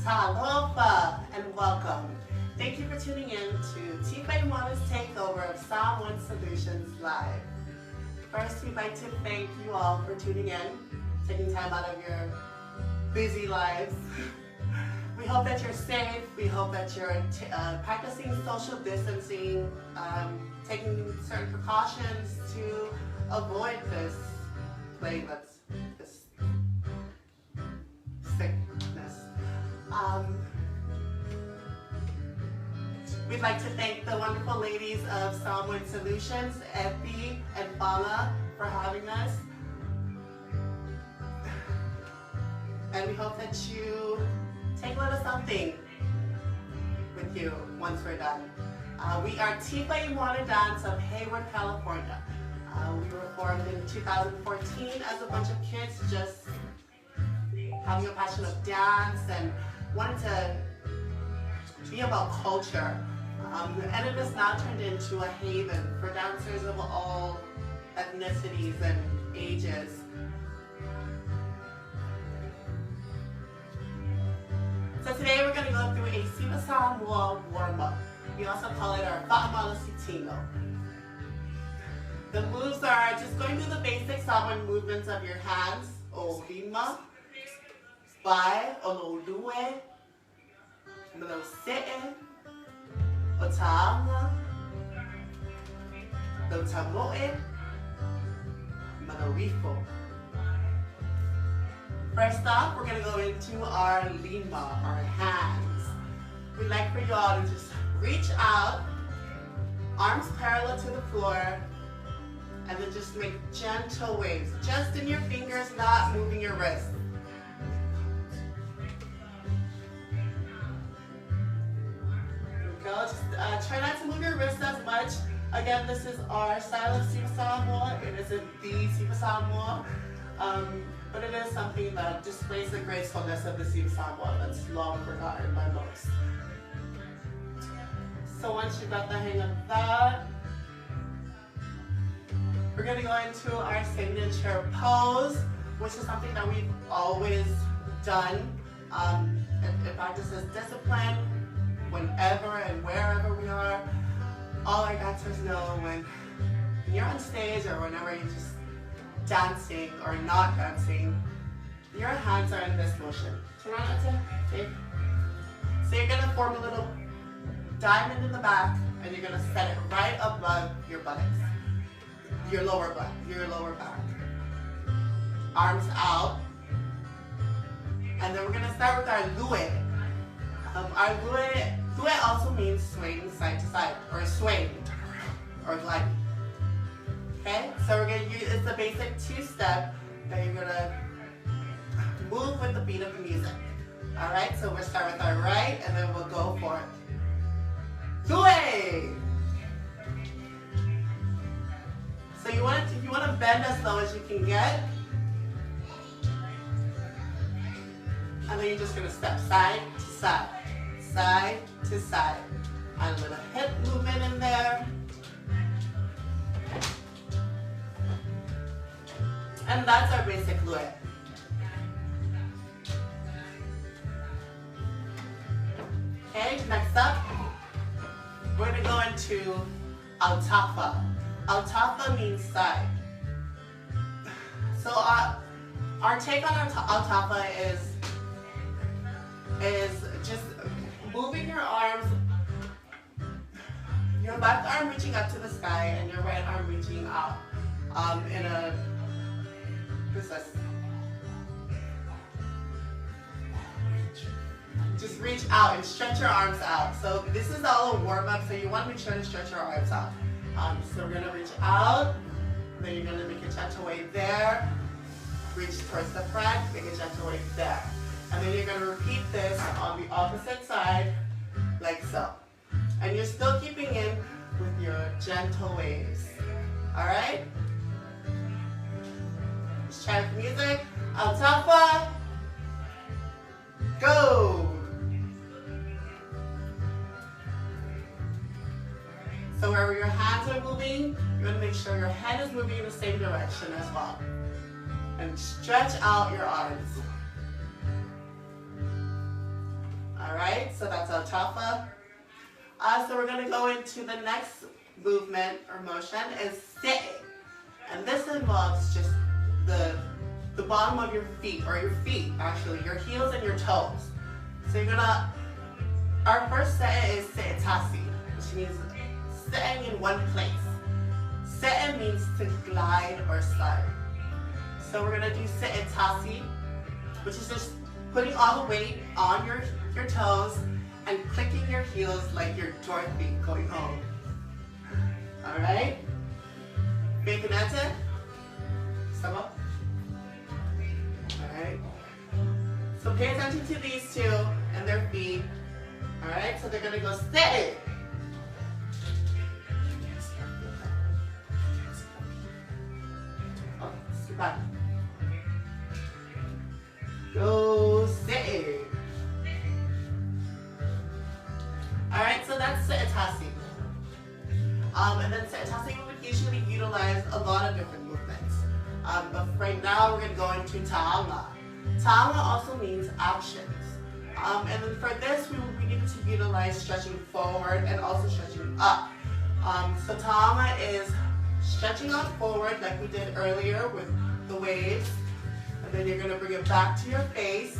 Talofa, and welcome. Thank you for tuning in to Tifa and Moana's takeover of Samoan Solutions Live. First, we'd like to thank you all for tuning in, taking time out of your busy lives. We hope that you're safe. We hope that you're practicing social distancing, taking certain precautions to avoid this plague, this sickness. We'd like to thank the wonderful ladies of Samoan Solutions, Effie and Bala, for having us. And we hope that you take a little something with you once we're done. We are Tifa and Moana Dance of Hayward, California. We were formed in 2014 as a bunch of kids just having a passion of dance and wanted to be about culture. And it has now turned into a haven for dancers of all ethnicities and ages. So today we're going to go through a Siva Samoa warm-up. We also call it our Whaamala Sitino. The moves are just going through the basic Samoan movements of your hands. O lima, pai, o lo lue, melo se'e, o ta'anga, lo tamoe, melo rifo. First off, we're going to go into our lima, our hands. We'd like for you all to just reach out, arms parallel to the floor, and then just make gentle waves, just in your fingers, not moving your wrists. There we go. Just try not to move your wrists as much. Again, this is our style of Siva Samoa. It isn't the Siva Samoa. But it is something that displays the gracefulness of the Siva Samoa that's long forgotten by most. So once you've got the hang of that, we're going to go into our signature pose, which is something that we've always done. It practices discipline whenever and wherever we are. All our dancers know when you're on stage or whenever you're just dancing or not dancing, your hands are in this motion. Okay? So you're going to form a little diamond in the back, and you're going to set it right above your buttocks, your lower back. Arms out. And then we're going to start with our lue. Our lue also means swaying side to side, or swaying, or gliding. Okay, so we're going to use, it's a basic two-step that you're going to move with the beat of the music. All right, so we'll start with our right, and then we'll go for it. Lue! So if you want to bend as low as you can get, and then you're just going to step side to side, side to side. And a little hip movement in there. And that's our basic lue. Okay, next up, we're going to go into Autafa. Autafa means side. So our take on Autafa is just moving your arms, your left arm reaching up to the sky and your right arm reaching out in a just reach out and stretch your arms out. So this is all a warm-up, so you want to make sure to stretch your arms out. So we're going to reach out, then you're going to make a gentle wave there, reach towards the front, make a gentle wave there. And then you're going to repeat this on the opposite side, like so. And you're still keeping in with your gentle waves. Alright? Let's try with music. Autafa, go! So wherever your hands are moving, you're going to make sure your head is moving in the same direction as well. And stretch out your arms. All right, so that's our Tifa. So we're going to go into the next movement or motion is sitting. And this involves just the bottom of your feet, or your feet actually, your heels and your toes. So you're gonna, our first set is Tossy, which means sitting in one place. Sitting means to glide or slide. So we're gonna do Tossy, which is just putting all the weight on your toes and clicking your heels like you're Dorothy going home. All right? Baconette? Sama? All right? So pay attention to these two and their feet. All right? So they're gonna go sit. Oh, sit back. Go sit. All right, so that's Tossy. And then Tossy we would usually utilize a lot of different movements. But right now we're going to go into Ta'anga. Ta'anga also means actions. And then for this we need to utilize stretching forward and also stretching up. So Ta'anga is stretching out forward like we did earlier with the waves. And then you're going to bring it back to your face.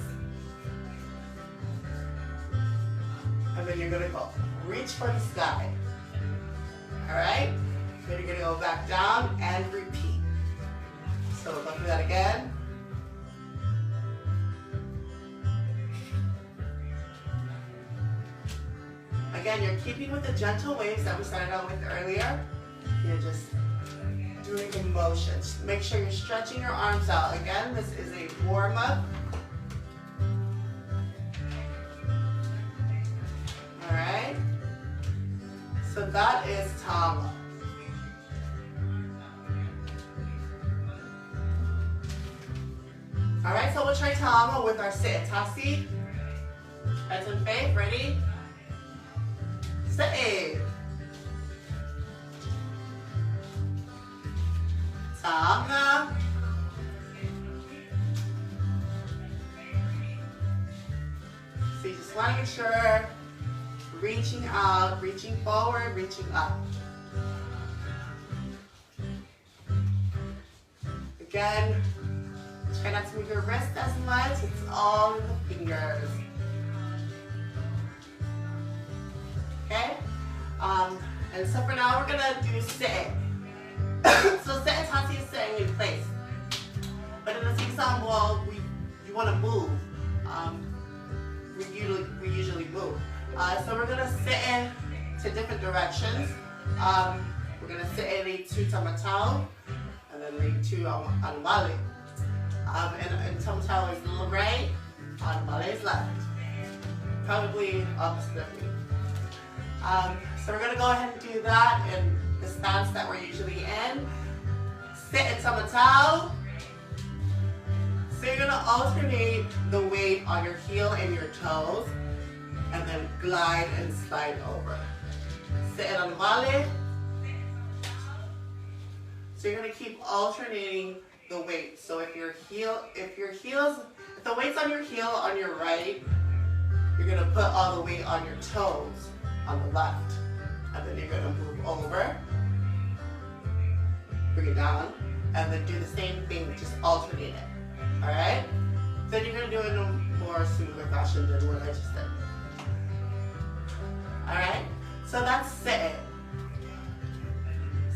And then you're going to go reach for the sky. All right? Then you're going to go back down and repeat. So we'll go through that again. Again, you're keeping with the gentle waves that we started out with earlier. You're just doing the motions. Make sure you're stretching your arms out. Again, this is a warm-up. All right? So that is Ta'anga. All right, so we'll try Ta'anga with our Tossy. Hands in faith, ready? Sit. Ta'anga. So you just want to make sure reaching out, reaching forward, reaching up. Again, try not to move your wrist as much. It's all in the fingers. Okay? And so for now, we're gonna do sit. So sit and Tossy is sitting in place. But in the seesaw wall, you want to move. We usually move. So we're gonna sit in to different directions. We're gonna sit in a two tamatao, and then a two anumale. And tamatao is right, anumale is left. Probably opposite of me. So we're gonna go ahead and do that in the stance that we're usually in. Sit in tamatao. So you're gonna alternate the weight on your heel and your toes, and then glide and slide over. Sit in anumale. So you're gonna keep alternating the weight. So if the weight's on your heel on your right, you're gonna put all the weight on your toes on the left. And then you're gonna move over, bring it down, and then do the same thing, just alternate it. All right? Then you're gonna do it in a more smoother fashion than what I just did. All right? So that's sit.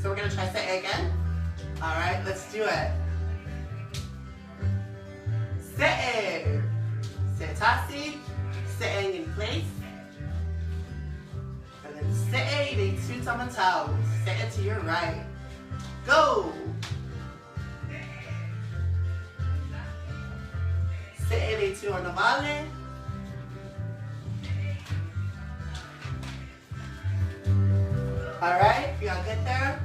So we're gonna try sit again. All right, let's do it. Sit. Sit Tossy. Sitting in place. And then sit in two tamatao. Sit it to your right. Go. Sit in two anumale. All right, you all get there?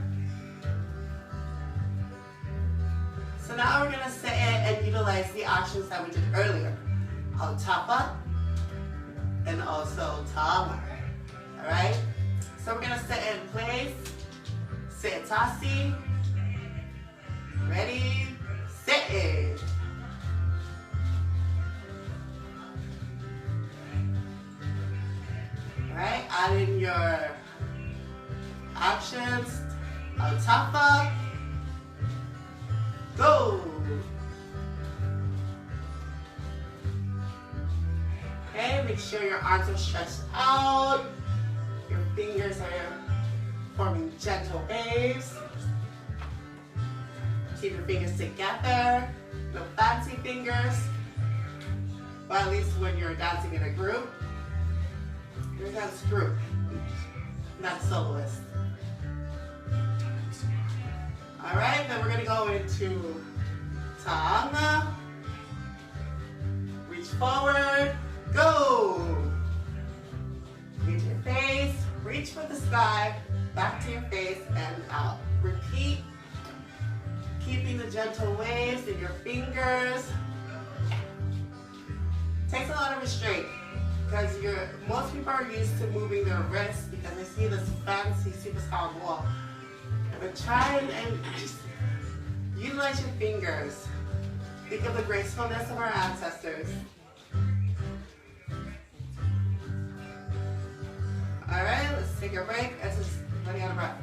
So now we're gonna sit in and utilize the actions that we did earlier. Tifa and also Ta'anga. All right? So we're gonna sit in place, sit Tossy. Ready, sit in. add in your actions. Tifa, go. Okay, make sure your arms are stretched out. Your fingers are forming gentle waves. Keep your fingers together. No fancy fingers. But at least when you're dancing in a group, you're a dance group, not soloist. Alright, then we're going to go into Ta'anga. Reach forward, go. Reach your face, reach for the sky, back to your face and out. Repeat, keeping the gentle waves in your fingers. Takes a lot of restraint because most people are used to moving their wrists because they see this fancy Siva Samoa. But try and just utilize your fingers. Think of the gracefulness of our ancestors. Alright, let's take a break. It's just running out of breath.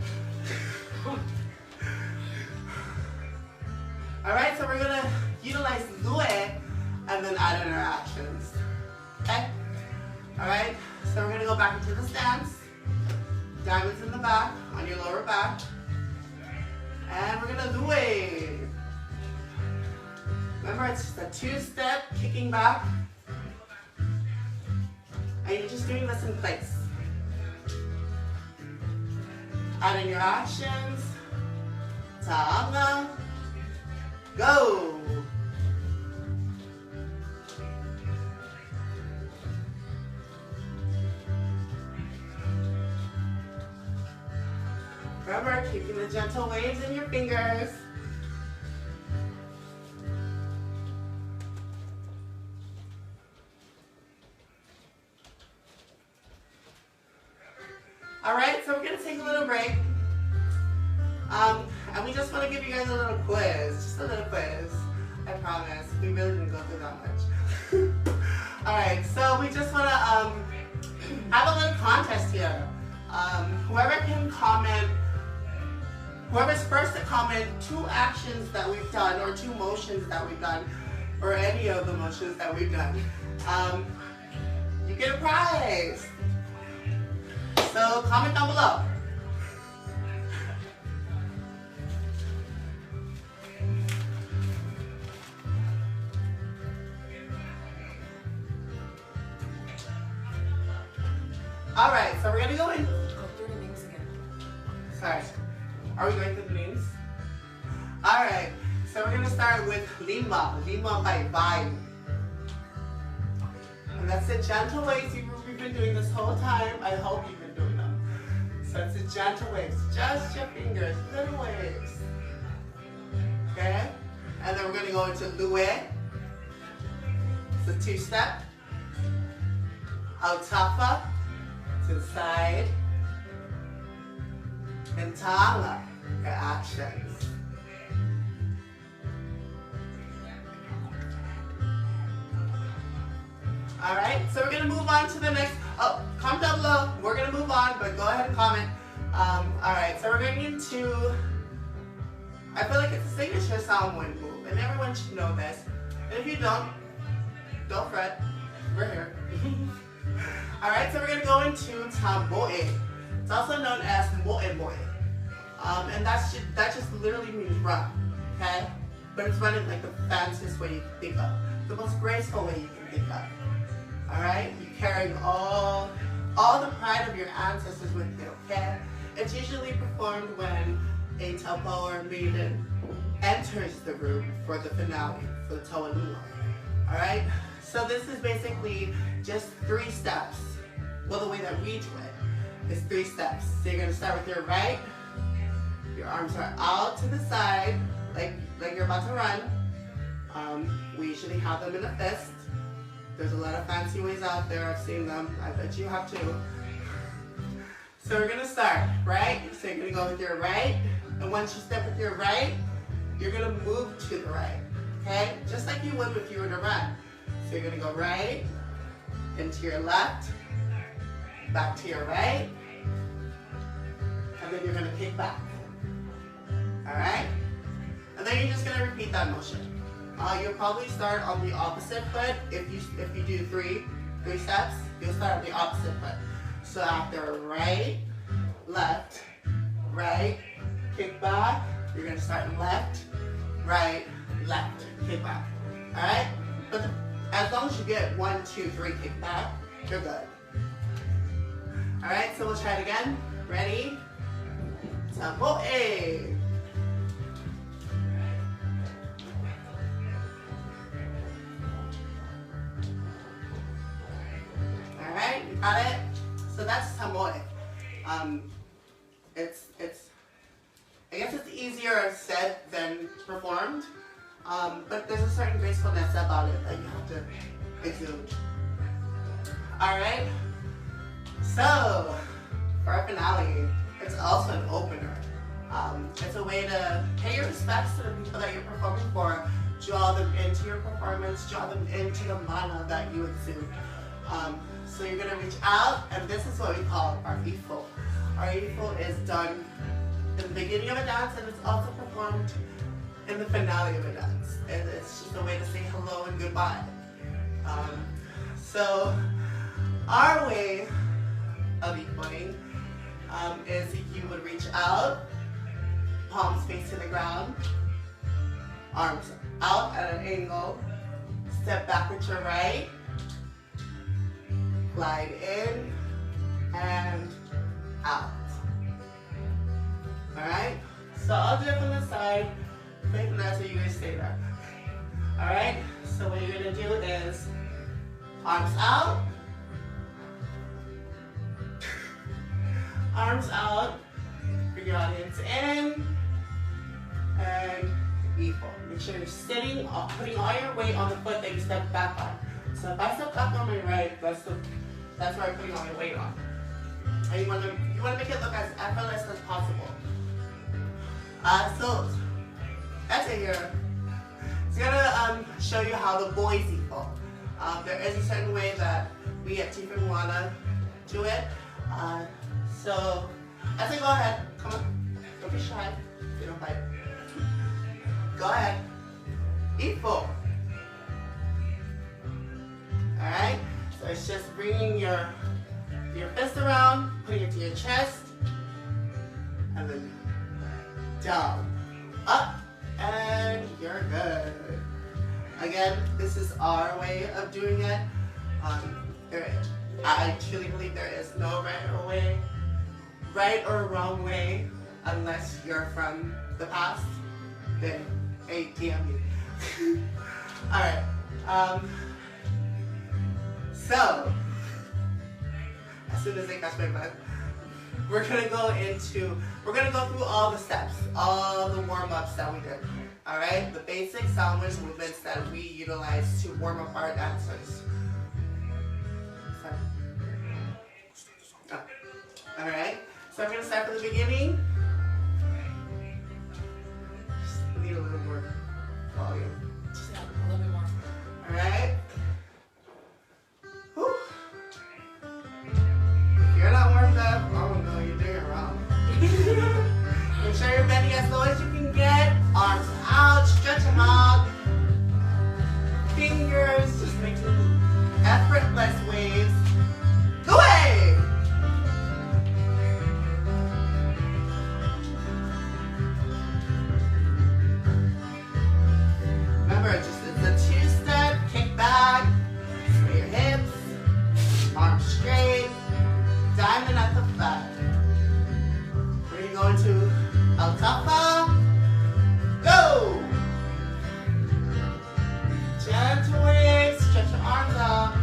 Alright, so we're going to utilize Lue and then add in our actions. Okay? Alright, so we're going to go back into the stance. Diamonds in the back, on your lower back. And we're going to Lue. Remember, it's just a two-step, kicking back. And you're just doing this in place. Add in your actions. Ta'anga. Go. Remember, keeping the gentle waves in your fingers. All right, so we're going to take a little break. And we just want to give you guys a little quiz, just a little quiz. I promise, we really didn't go through that much. All right, so we just want to have a little contest here. Whoever can comment, whoever's first to comment 2 actions that we've done or 2 motions that we've done, or any of the motions that we've done, you get a prize. So comment down below. All right, so we're gonna go in. Go through the names again. Sorry, are we going through the names? All right, so we're gonna start with Lima by Vibe. And that's the gentle waves we've been doing this whole time. I hope you've been doing them. So it's the gentle waves, just your fingers, little waves. Okay? And then we're gonna go into Lue. It's a 2-step. Autafa to the side. And Ta'anga, your actions. All right, so we're gonna move on to the next. Oh, comment down below. We're gonna move on, but go ahead and comment. All right, so we're going into. I feel like it's a signature Samoan move, and everyone should know this. And if you don't fret. We're here. All right, so we're gonna go into Tamboe. It's also known as Moe Moe, and that just literally means run. Okay, but it's running like the fanciest way you can think of, the most graceful way you can think of. All right, you're carrying all the pride of your ancestors with you, okay? It's usually performed when a taupo or maiden enters the group for the finale, for the Toalua. All right, so this is basically just 3 steps. Well, the way that we do it is 3 steps. So you're gonna start with your right, your arms are out to the side, like you're about to run. We usually have them in a fist. There's a lot of fancy ways out there. I've seen them. I bet you have too. So we're gonna start, right? So you're gonna go with your right, and once you step with your right, you're gonna move to the right, okay? Just like you would if you were to run. So you're gonna go right, into your left, back to your right, and then you're going to kick back. All right? And then you're just going to repeat that motion. You'll probably start on the opposite foot. If you do three steps, you'll start on the opposite foot. So after right, left, right, kick back, you're going to start in left, right, left, kick back. All right? But as long as you get 1, 2, 3 kick back, you're good. All right, so we'll try it again. Ready? Samoa. All right, you got it? So that's Samoa. I guess it's easier said than performed, but there's a certain gracefulness about it that you have to exude. All right, so for our finale, it's also an opener. It's a way to pay your respects to the people that you're performing for, draw them into your performance, draw them into the mana that you exude. So you're gonna reach out, and this is what we call our ifo. Our ifo is done in the beginning of a dance, and it's also performed in the finale of a dance. And it's just a way to say hello and goodbye. So our way of ifoing is you would reach out, palms face to the ground, arms out at an angle, step back with your right, glide in and out. Alright? So I'll do it from the side, make that so you guys stay there. Alright? So what you're going to do is arms out, arms out, bring your audience in, and ifo. Make sure you're sitting, putting all your weight on the foot that you step back on. So if I step back on my right, that's where I'm putting all your weight on. And you want to make it look as effortless as possible. So that's it here. It's gonna show you how the boys ifo. There is a certain way that we at Tifa and Moana do it. So I say go ahead. Come on. Don't be shy. You don't fight. Go ahead. Ifo. Alright? So it's just bringing your fist around, putting it to your chest, and then down, up, and you're good. Again, this is our way of doing it. I truly believe there is no right or wrong way, unless you're from the past. Then, hey, DM me. All right. So, as soon as I catch my breath, we're gonna go through all the steps, all the warm-ups that we did. All right, the basic sandwich movements that we utilize to warm up our dancers. Oh. All right, so I'm gonna start from the beginning. Just need a little more volume. Just a little bit more. All right. Whew. If you're not warmed up, oh no, you're doing it wrong. Make sure you're bending as low as you can get. Arms out, stretch them out. Fingers, just making effortless waves. Go away! Remember, it's a two-step, kick back, sway your hips, arms straight, diamond at the back. We're going to go into El Tapa. Go! Gentle waves, stretch your arms out.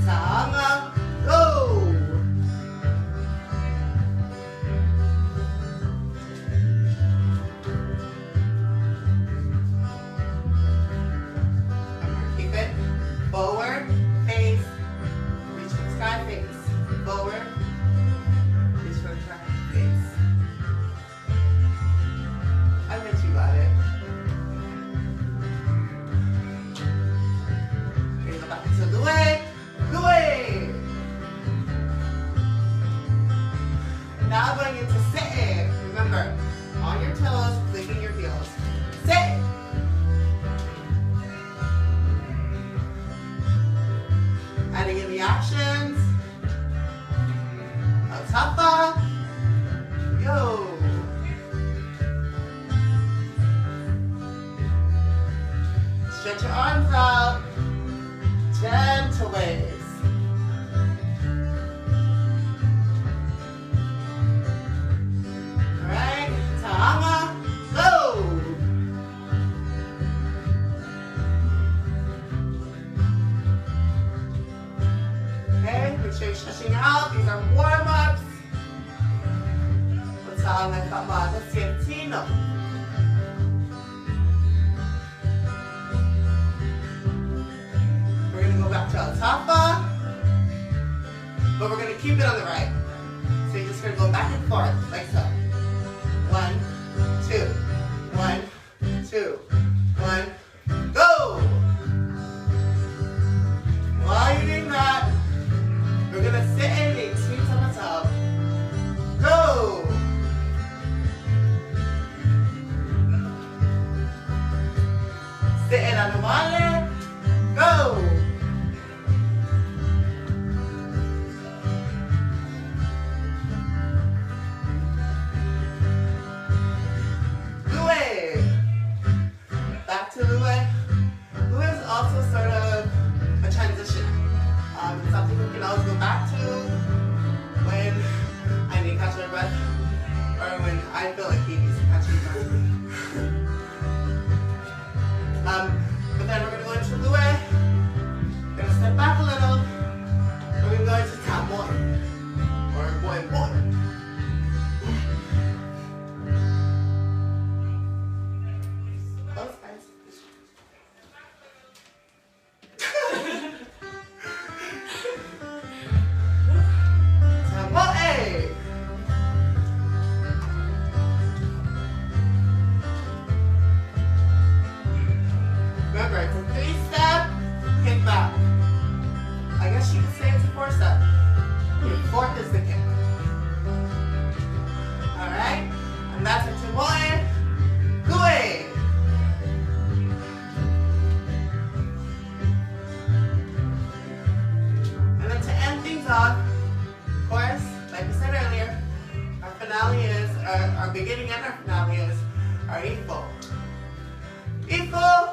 Tama, go! Keep it forward, face, now going into sit. Remember, on your toes, clicking your heels. Sit. Adding in the actions. Tifa. Yo. Stretch your arms out. Gentle waves. Alright, Tahama, go! Okay, make sure you're stretching out. These are warm-ups. Tahama, come on, let's see a Tino. We're gonna go back to Tifa, but we're gonna keep it on the right. So you're just gonna go back and forth, like so. 1, 2, 1, 2, 1, go! While you're doing that, we're gonna sit in a sweet top. Go! Sit in on the water. Go! Back to Lue. Lue is also sort of a transition. It's something we can always go back to when I need to catch my breath or when I feel like he needs to catch his breath. But then we're going to go into Lue. We're going to step back a little. We're going to go into Samoa or boy. Remember, it's a 3-step, kick back. I guess you could say it's a 4-step. Your 4th is the kick. Alright? And that's a Moana. Good. And then to end things off, of course, like we said earlier, our finale is, our beginning and our finale is our Ifo. Ifo!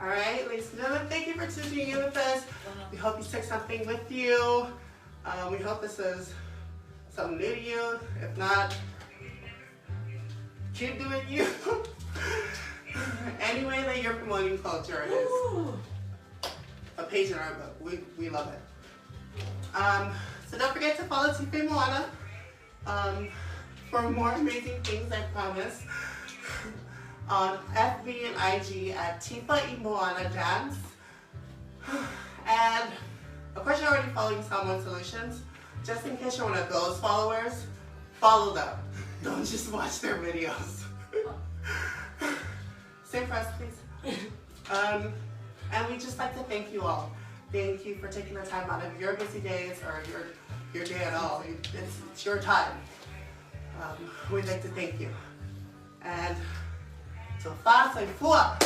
Alright, ladies and gentlemen, thank you for tuning in with us. We hope you took something with you. We hope this is something new to you. If not, keep doing you. Any way that you're promoting culture is a page in our book. We love it. So don't forget to follow Tifa and Moana for more amazing things, I promise. On FB and IG at Tifa and Moana Dance. And of course you're already following Someone Solutions. Just in case you're one of those followers, follow them. Don't just watch their videos. Same for us, please. And we just like to thank you all. Thank you for taking the time out of your busy days or your day at all. It's your time. We'd like to thank you. And so fast and forward.